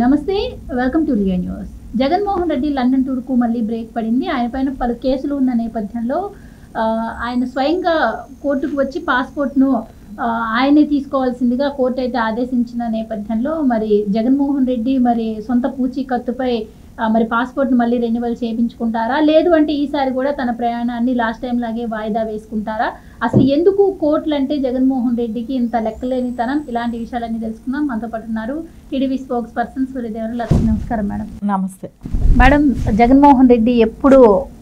నమస్తే, welcome to Riya news. Jaganmohan Reddy London టూర్కు మళ్ళీ బ్రేక్ పడింది. ఆయన పైన పలు కేసులు ఉన్న నేపథ్యంలో ఆయన స్వయంగా కోర్టుకు వచ్చి పాస్పోర్ట్ను ఆయనే తీసుకోవాల్సిందిగా కోర్టు అయితే ఆదేశించిన నేపథ్యంలో మరి జగన్మోహన్ రెడ్డి మరి సొంత పూచీకత్తుపై మరి పాస్పోర్ట్ను మళ్ళీ రెన్యువల్ చేయించుకుంటారా, లేదు అంటే ఈసారి కూడా తన ప్రయాణాన్ని లాస్ట్ టైం లాగే వాయిదా వేసుకుంటారా, అసలు ఎందుకు కోర్టులు అంటే జగన్మోహన్ రెడ్డికి ఇంత లెక్కలేనితనం, ఇలాంటి విషయాలన్నీ తెలుసుకుందాం. మనతో పాటు ఉన్నారు TDP spokes person Suryadevara Lakshmi. నమస్కారం మేడం. నమస్తే మేడం, జగన్మోహన్ రెడ్డి ఎప్పుడు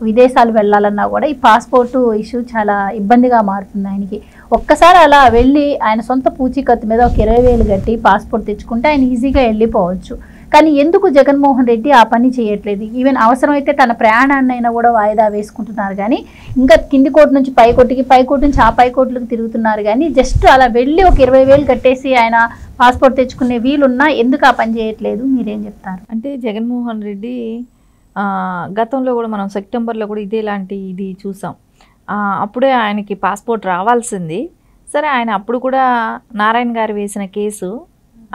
విదేశాలు వెళ్ళాలన్నా కూడా ఈ పాస్పోర్టు ఇష్యూ చాలా ఇబ్బందిగా మారుతుంది ఆయనకి. ఒక్కసారి అలా వెళ్ళి ఆయన సొంత పూచీకత్తు మీద ఒక 20,000 కట్టి పాస్పోర్ట్ తెచ్చుకుంటే ఆయన ఈజీగా వెళ్ళిపోవచ్చు. కానీ ఎందుకు జగన్మోహన్ రెడ్డి ఆ పని చేయట్లేదు? ఈవెన్ అవసరమైతే తన ప్రయాణాన్ని అయినా కూడా వాయిదా వేసుకుంటున్నారు, కానీ ఇంకా కింది కోర్టు నుంచి పై కోర్టుకి, పై కోర్టు నుంచి ఆ పై కోర్టులకు తిరుగుతున్నారు. కానీ జస్ట్ అలా వెళ్ళి ఒక 20,000 కట్టేసి ఆయన పాస్పోర్ట్ తెచ్చుకునే వీలున్నా ఎందుకు ఆ పని చేయట్లేదు? మీరేం చెప్తారు? అంటే జగన్మోహన్ రెడ్డి గతంలో కూడా మనం సెప్టెంబర్లో కూడా ఇది చూసాం. అప్పుడే ఆయనకి పాస్పోర్ట్ రావాల్సింది. సరే, ఆయన అప్పుడు కూడా నారాయణ గారు వేసిన కేసు,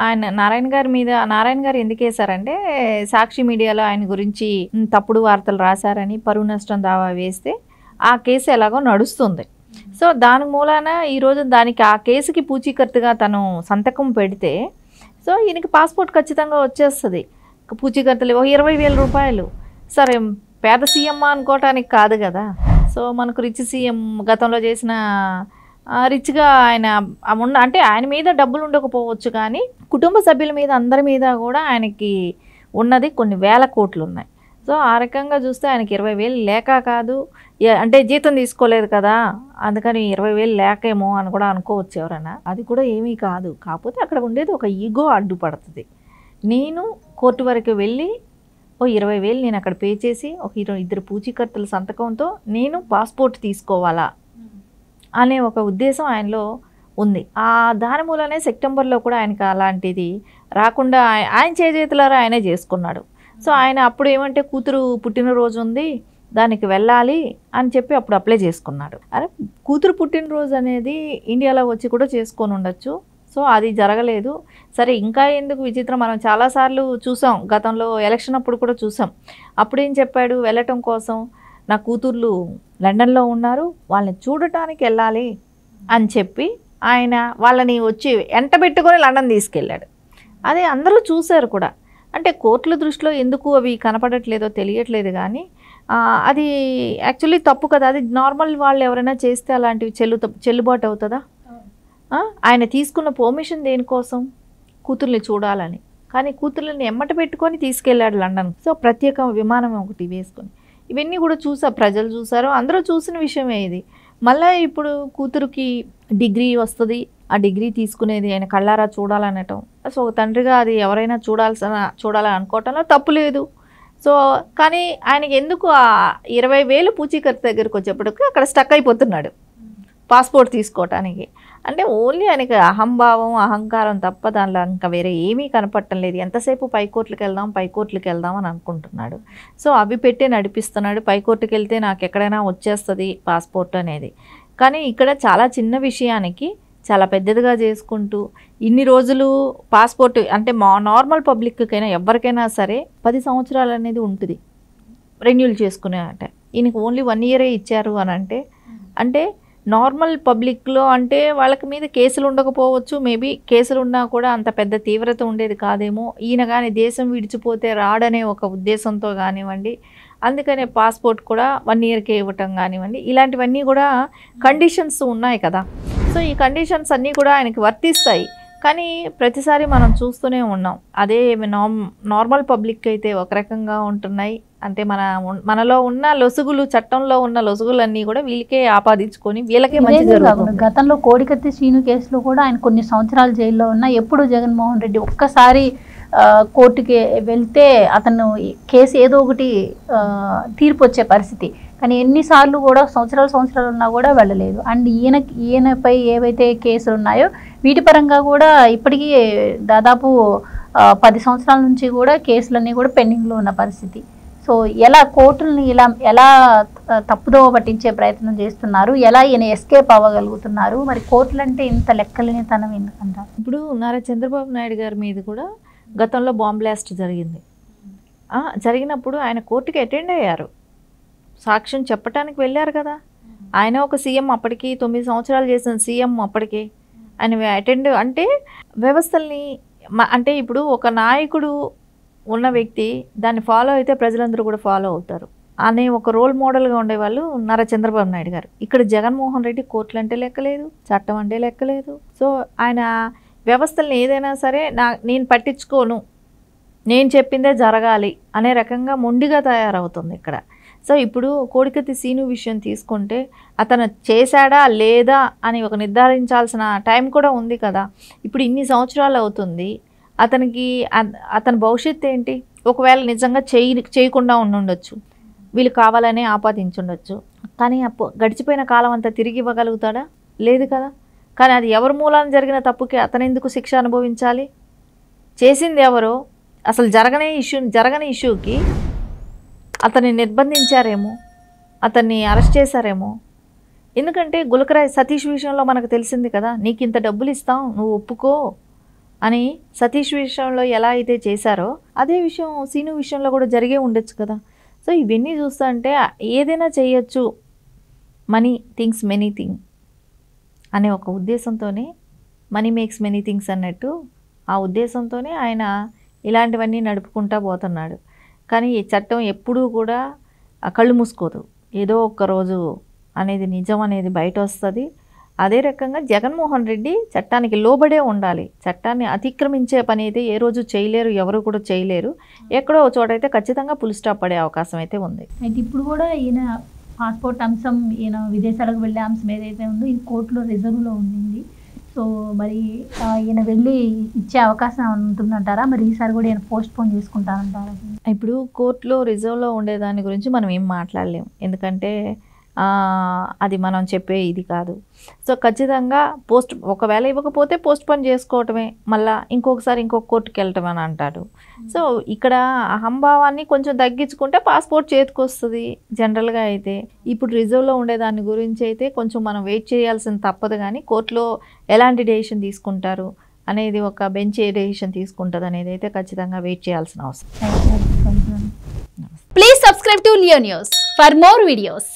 ఆయన నారాయణ గారు ఎందుకు వేశారంటే సాక్షి మీడియాలో ఆయన గురించి తప్పుడు వార్తలు రాశారని పరువు నష్టం దావా వేస్తే ఆ కేసు ఎలాగో నడుస్తుంది. సో దాని మూలాన ఈరోజు ఆ కేసుకి పూచీకత్తుగా తను సంతకం పెడితే సో ఈయనకి పాస్పోర్ట్ ఖచ్చితంగా వచ్చేస్తుంది. పూచీకత్తులు 20,000 రూపాయలు. సరే, పేద సీఎం అనుకోవటానికి కాదు కదా. సో మనకు రిచ్ సీఎం గతంలో చేసిన రిచ్గా ఆయన అంటే ఆయన మీద డబ్బులు ఉండకపోవచ్చు, కానీ కుటుంబ సభ్యుల మీద అందరి మీద కూడా ఆయనకి ఉన్నది కొన్ని వేల కోట్లు ఉన్నాయి. సో ఆ రకంగా చూస్తే ఆయనకి 20,000 లేక కాదు, అంటే జీతం తీసుకోలేదు కదా అందుకని 20,000 లేకేమో అని కూడా అనుకోవచ్చు ఎవరైనా. అది కూడా ఏమీ కాదు. కాకపోతే అక్కడ ఉండేది ఒక ఈగో అడ్డుపడుతుంది. నేను కోర్టు వరకు వెళ్ళి 20,000 నేను అక్కడ పే చేసి ఒక 2 పూచీకత్తుల సంతకంతో నేను పాస్పోర్ట్ తీసుకోవాలా అనే ఒక ఉద్దేశం ఆయనలో ఉంది. దాని మూలనే సెప్టెంబర్లో కూడా ఆయనకి అలాంటిది రాకుండా ఆయన చేతులారా ఆయనే చేసుకున్నాడు. సో ఆయన అప్పుడు ఏమంటే కూతురు పుట్టినరోజు ఉంది, దానికి వెళ్ళాలి అని చెప్పి అప్పుడు అప్లై చేసుకున్నాడు. అరే, కూతురు పుట్టినరోజు అనేది ఇండియాలో వచ్చి కూడా చేసుకొని ఉండొచ్చు. సో అది జరగలేదు. సరే, ఇంకా ఎందుకు విచిత్రం, మనం చాలాసార్లు చూసాం, గతంలో ఎలక్షన్ అప్పుడు కూడా చూసాం. అప్పుడు ఏం చెప్పాడు, వెళ్ళటం కోసం నా కూతుర్లు లండన్లో ఉన్నారు, వాళ్ళని చూడటానికి వెళ్ళాలి అని చెప్పి ఆయన వాళ్ళని వచ్చి ఎంటబెట్టుకొని లండన్ తీసుకెళ్ళాడు. అదే అందరూ చూశారు కూడా. అంటే కోర్టుల దృష్టిలో ఎందుకు అవి కనపడట్లేదో తెలియట్లేదు, కానీ అది యాక్చువల్లీ తప్పు కదా. అది నార్మల్ వాళ్ళు ఎవరైనా చేస్తే అలాంటివి చెల్లుబాటు అవుతుందా? ఆయన తీసుకున్న పర్మిషన్ దేనికోసం? కూతుర్ని చూడాలని. కానీ కూతుర్లని ఎమ్మట పెట్టుకొని తీసుకెళ్ళాడు లండన్. సో ప్రత్యేక విమానం ఒకటి వేసుకొని ఇవన్నీ కూడా ప్రజలు చూసారు, అందరూ చూసిన విషయమే ఇది. మళ్ళీ ఇప్పుడు కూతురుకి డిగ్రీ వస్తుంది, ఆ డిగ్రీ తీసుకునేది ఆయన కళ్ళారా చూడాలనటం. సో ఒక తండ్రిగా అది ఎవరైనా చూడాలని అనుకోవటంలో తప్పు లేదు. సో కానీ ఆయనకి ఎందుకు ఆ 20,000 పూచీకత్తు దగ్గరికి వచ్చేప్పటికి అక్కడ స్టక్ అయిపోతున్నాడు పాస్పోర్ట్ తీసుకోవటానికి. అంటే ఓన్లీ ఆయనకి అహంభావం, అహంకారం తప్ప దానిలో ఇంకా వేరే ఏమీ కనపడటం లేదు. ఎంతసేపు పైకోర్టులకు వెళ్దాం అని అనుకుంటున్నాడు. సో అవి పెట్టే నడిపిస్తున్నాడు. పైకోర్టుకి వెళ్తే నాకు ఎక్కడైనా వచ్చేస్తుంది పాస్పోర్ట్ అనేది. కానీ ఇక్కడ చాలా చిన్న విషయానికి చాలా పెద్దదిగా చేసుకుంటూ ఇన్ని రోజులు పాస్పోర్ట్ అంటే నార్మల్ పబ్లిక్కైనా ఎవరికైనా సరే 10 సంవత్సరాలు అనేది ఉంటుంది రెన్యూల్ చేసుకునే. అంటే ఈయనకి ఓన్లీ 1 ఇయరే ఇచ్చారు అని అంటే నార్మల్ పబ్లిక్లో అంటే వాళ్ళకి మీద కేసులు ఉండకపోవచ్చు, మేబీ కేసులు ఉన్నా కూడా అంత పెద్ద తీవ్రత ఉండేది కాదేమో. ఈయన కానీ దేశం విడిచిపోతే రాడనే ఒక ఉద్దేశంతో కానివ్వండి, అందుకనే పాస్పోర్ట్ కూడా 1 ఇయర్కే ఇవ్వటం కానివ్వండి, ఇలాంటివన్నీ కూడా కండిషన్స్ ఉన్నాయి కదా. సో ఈ కండిషన్స్ అన్నీ కూడా ఆయనకి వర్తిస్తాయి. కానీ ప్రతిసారి మనం చూస్తూనే ఉన్నాం, అదే నార్మల్ పబ్లిక్ అయితే ఒక రకంగా ఉంటున్నాయి. అంటే మనలో ఉన్న లొసుగులు, చట్టంలో ఉన్న లొసుగులన్నీ కూడా వీళ్ళకే ఆపాదించుకొని వీళ్ళకే మంచి జరుగుతుంది. గతంలో కోడికత్తి శ్రీను కేసులో కూడా ఆయన కొన్ని సంవత్సరాలు జైల్లో ఉన్నా ఎప్పుడు జగన్మోహన్ రెడ్డి ఒక్కసారి కోర్టుకి వెళ్తే అతను కేసు ఏదో ఒకటి తీర్పు వచ్చే పరిస్థితి. కానీ ఎన్నిసార్లు కూడా సంవత్సరాలు ఉన్నా కూడా వెళ్ళలేదు. అండ్ ఈయనపై ఏవైతే కేసులు ఉన్నాయో వీటి పరంగా కూడా ఇప్పటికీ దాదాపు 10 సంవత్సరాల నుంచి కూడా కేసులన్నీ కూడా పెండింగ్లో ఉన్న పరిస్థితి. సో ఎలా కోర్టులని ఎలా తప్పుదోవ పట్టించే ప్రయత్నం చేస్తున్నారు, ఎలా ఈయన ఎస్కేప్ అవ్వగలుగుతున్నారు? మరి కోర్టులు అంటే ఇంత లెక్కలేనితనం ఎందుకంటారు? ఇప్పుడు నారా చంద్రబాబు నాయుడు గారి మీద కూడా గతంలో బాంబ్ బ్లాస్ట్ జరిగింది. జరిగినప్పుడు ఆయన కోర్టుకి అటెండ్ అయ్యారు, సాక్ష్యం చెప్పడానికి వెళ్ళారు కదా. ఆయన ఒక సీఎం, అప్పటికి 9 సంవత్సరాలు చేసిన సీఎం, అప్పటికి ఆయన అటెండ్ అంటే వ్యవస్థల్ని అంటే ఇప్పుడు ఒక నాయకుడు ఉన్న వ్యక్తి దాన్ని ఫాలో అయితే ప్రజలందరూ కూడా ఫాలో అవుతారు అనే ఒక రోల్ మోడల్గా ఉండేవాళ్ళు నారా చంద్రబాబు నాయుడు గారు. ఇక్కడ జగన్మోహన్ రెడ్డి కోర్టులు అంటే లెక్కలేదు, చట్టం అంటే లెక్కలేదు. సో ఆయన వ్యవస్థల్ని ఏదైనా సరే నేను పట్టించుకోను, నేను చెప్పిందే జరగాలి అనే రకంగా మొండిగా తయారవుతుంది ఇక్కడ. సో ఇప్పుడు కోడికత్తి సీను విషయం తీసుకుంటే అతను చేశాడా లేదా అని ఒక నిర్ధారించాల్సిన టైం కూడా ఉంది కదా. ఇప్పుడు ఇన్ని సంవత్సరాలు అవుతుంది, అతని భవిష్యత్తు ఏంటి? ఒకవేళ నిజంగా చేయకుండా ఉండుండొచ్చు, వీళ్ళు కావాలనే ఆపాదించుండొచ్చు, కానీ గడిచిపోయిన కాలం అంతా తిరిగి ఇవ్వగలుగుతాడా? లేదు కదా. కానీ అది ఎవరి మూలాన జరిగిన తప్పుకి అతనెందుకు శిక్ష అనుభవించాలి? చేసింది ఎవరో, అసలు జరగని ఇష్యూకి అతన్ని నిర్బంధించారేమో, అతన్ని అరెస్ట్ చేశారేమో. ఎందుకంటే గులకరాయ్ సతీష్ విషయంలో మనకు తెలిసింది కదా, నీకు ఇంత డబ్బులు ఇస్తాం నువ్వు ఒప్పుకో అని సతీష్ విషయంలో ఎలా అయితే చేశారో అదే విషయం సీను విషయంలో కూడా జరిగే ఉండొచ్చు కదా. సో ఇవన్నీ చూస్తా అంటే ఏదైనా చేయొచ్చు, మనీ థింగ్స్ మెనీ థింగ్ అనే ఒక ఉద్దేశంతోనే, మనీ మేక్స్ మెనీ థింగ్స్ అన్నట్టు ఆ ఉద్దేశంతోనే ఆయన ఇలాంటివన్నీ నడుపుకుంటా పోతున్నాడు. కానీ ఈ చట్టం ఎప్పుడూ కూడా కళ్ళు మూసుకోదు, ఏదో ఒక్క రోజు అనేది నిజం అనేది బయట వస్తుంది. అదే రకంగా జగన్మోహన్ రెడ్డి చట్టానికి లోబడే ఉండాలి, చట్టాన్ని అతిక్రమించే పని అయితే ఏ రోజు చేయలేరు, ఎవరు కూడా చేయలేరు. ఎక్కడో ఒక చోట అయితే ఖచ్చితంగా ఫుల్ స్టాప్ పడే అవకాశం అయితే ఉంది. అయితే ఇప్పుడు కూడా ఈయన పాస్పోర్ట్ అంశం, ఈయన విదేశాలకు వెళ్ళే అంశం ఏదైతే ఉందో ఇది కోర్టులో రిజర్వ్లో ఉండింది. సో మరి ఈయన వెళ్ళి ఇచ్చే అవకాశం ఉంటుందంటారా? మరి ఈసారి కూడా ఈయన పోస్ట్ పోన్ చేసుకుంటారంటారా? ఇప్పుడు కోర్టులో రిజర్వ్లో ఉండేదాని గురించి మనం ఏం మాట్లాడలేము, ఎందుకంటే అది మనం చెప్పే ఇది కాదు. సో ఖచ్చితంగా ఒకవేళ ఇవ్వకపోతే పోస్ట్ పోన్ చేసుకోవటమే, మళ్ళీ ఇంకొకసారి ఇంకొక కోర్టుకి వెళ్ళటం అని అంటాడు. సో ఇక్కడ అహంభావాన్ని కొంచెం తగ్గించుకుంటే పాస్పోర్ట్ చేతికి వస్తుంది జనరల్గా అయితే. ఇప్పుడు రిజర్వ్లో ఉండేదాని గురించి అయితే కొంచెం మనం వెయిట్ చేయాల్సిన తప్పదు, కానీ కోర్టులో ఎలాంటి డెసిషన్ తీసుకుంటారు అనేది, ఒక బెంచ్ ఏ డెసిషన్ తీసుకుంటుంది అనేది అయితే ఖచ్చితంగా వెయిట్ చేయాల్సిన అవసరం. Please subscribe to Leo News for more videos.